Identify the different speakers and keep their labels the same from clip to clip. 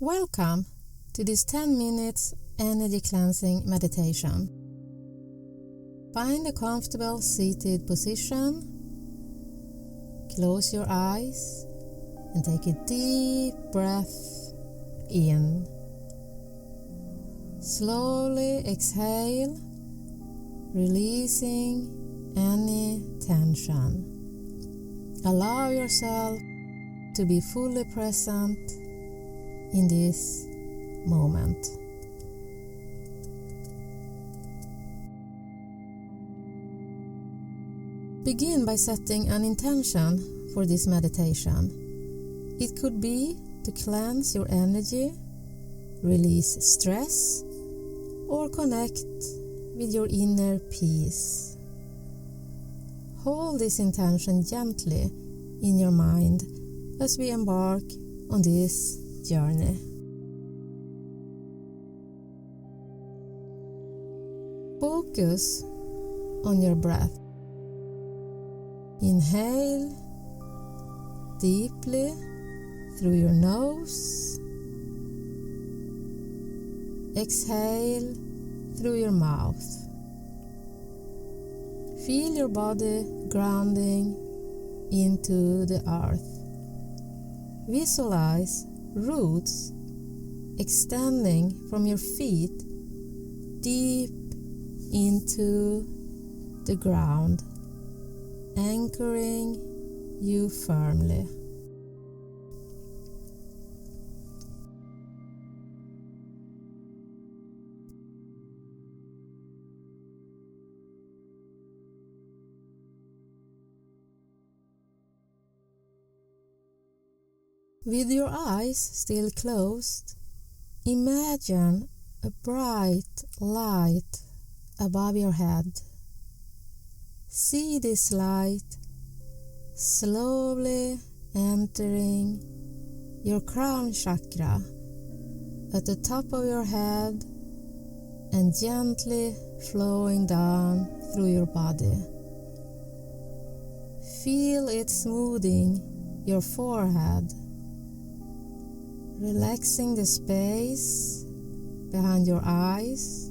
Speaker 1: Welcome to this 10 minutes energy cleansing meditation. Find a comfortable seated position, close your eyes and take a deep breath in. Slowly exhale, releasing any tension. Allow yourself to be fully present in this moment. Begin by setting an intention for this meditation. It could be to cleanse your energy, release stress, or connect with your inner peace. Hold this intention gently in your mind as we embark on this journey. Focus on your breath. Inhale deeply through your nose. Exhale through your mouth. Feel your body grounding into the earth. Visualize roots extending from your feet deep into the ground, anchoring you firmly. With your eyes still closed, imagine a bright light above your head. See this light slowly entering your crown chakra at the top of your head and gently flowing down through your body. Feel it smoothing your forehead, relaxing the space behind your eyes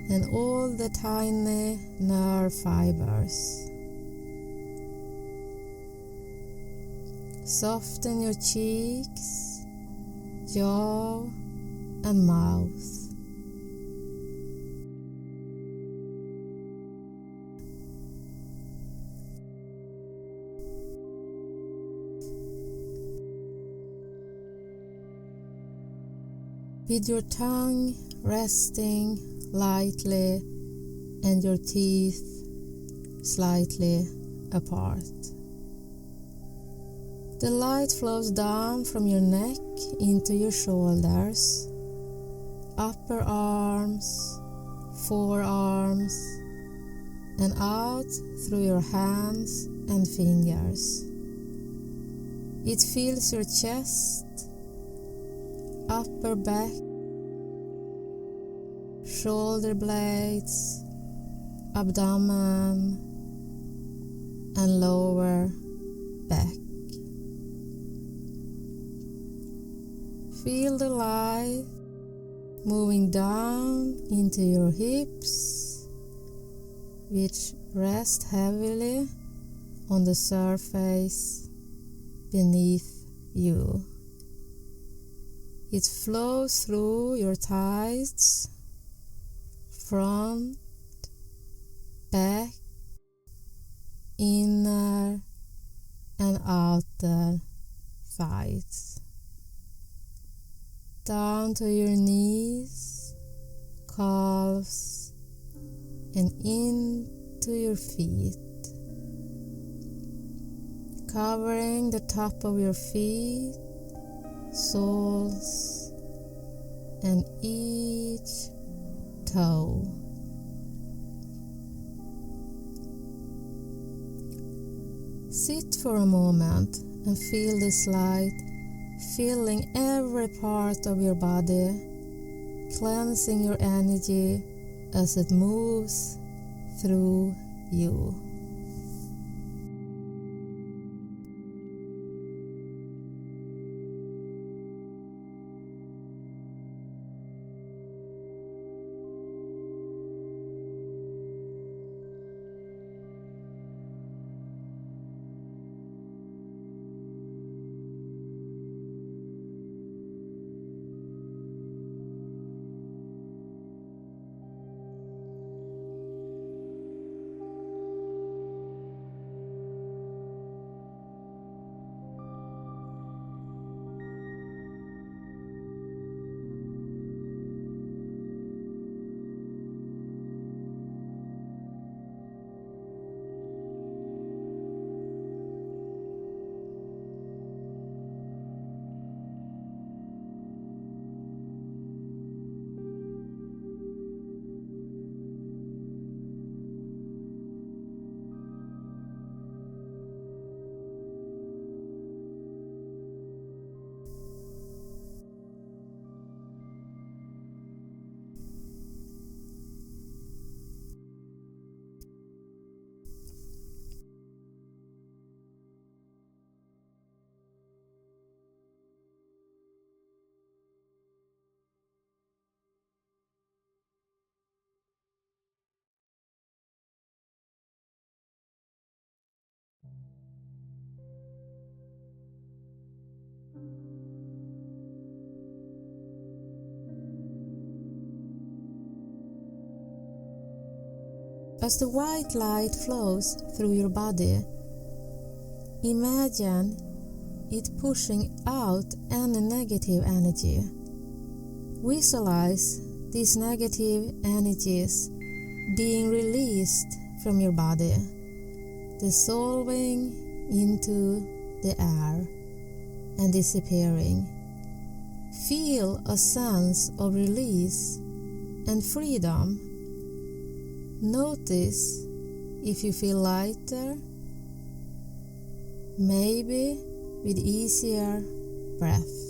Speaker 1: and all the tiny nerve fibers. Soften your cheeks, jaw, and mouth. With your tongue resting lightly and your teeth slightly apart. The light flows down from your neck into your shoulders, upper arms, forearms, and out through your hands and fingers. It fills your chest, upper back, shoulder blades, abdomen, and lower back. Feel the light moving down into your hips, which rest heavily on the surface beneath you. It flows through your thighs, front, back, inner and outer thighs, down to your knees, calves, and into your feet, covering the top of your feet, soles, and each toe. Sit for a moment and feel this light filling every part of your body, cleansing your energy as it moves through you. As the white light flows through your body, imagine it pushing out any negative energy. Visualize these negative energies being released from your body, dissolving into the air and disappearing. Feel a sense of release and freedom. Notice if you feel lighter, maybe with easier breath.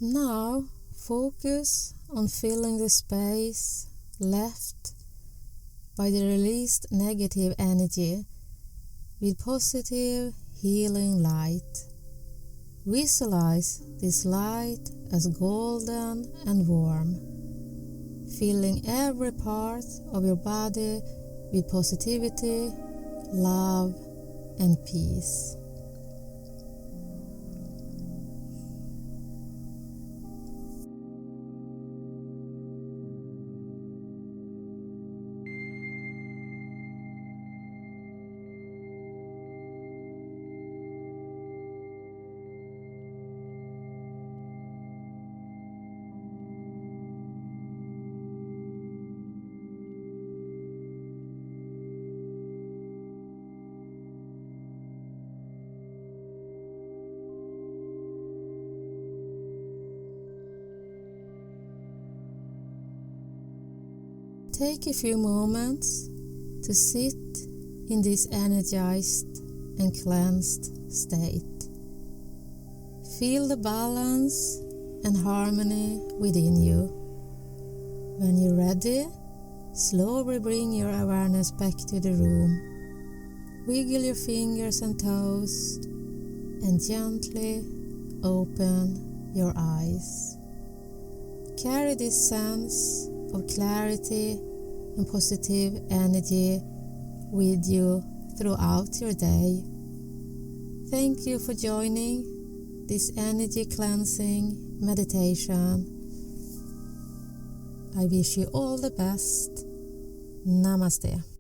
Speaker 1: Now focus on filling the space left by the released negative energy with positive healing light. Visualize this light as golden and warm, filling every part of your body with positivity, love, and peace. Take a few moments to sit in this energized and cleansed state. Feel the balance and harmony within you. When you're ready, slowly bring your awareness back to the room. Wiggle your fingers and toes and gently open your eyes. Carry this sense of clarity and positive energy with you throughout your day. Thank you for joining this energy cleansing meditation. I wish you all the best. Namaste.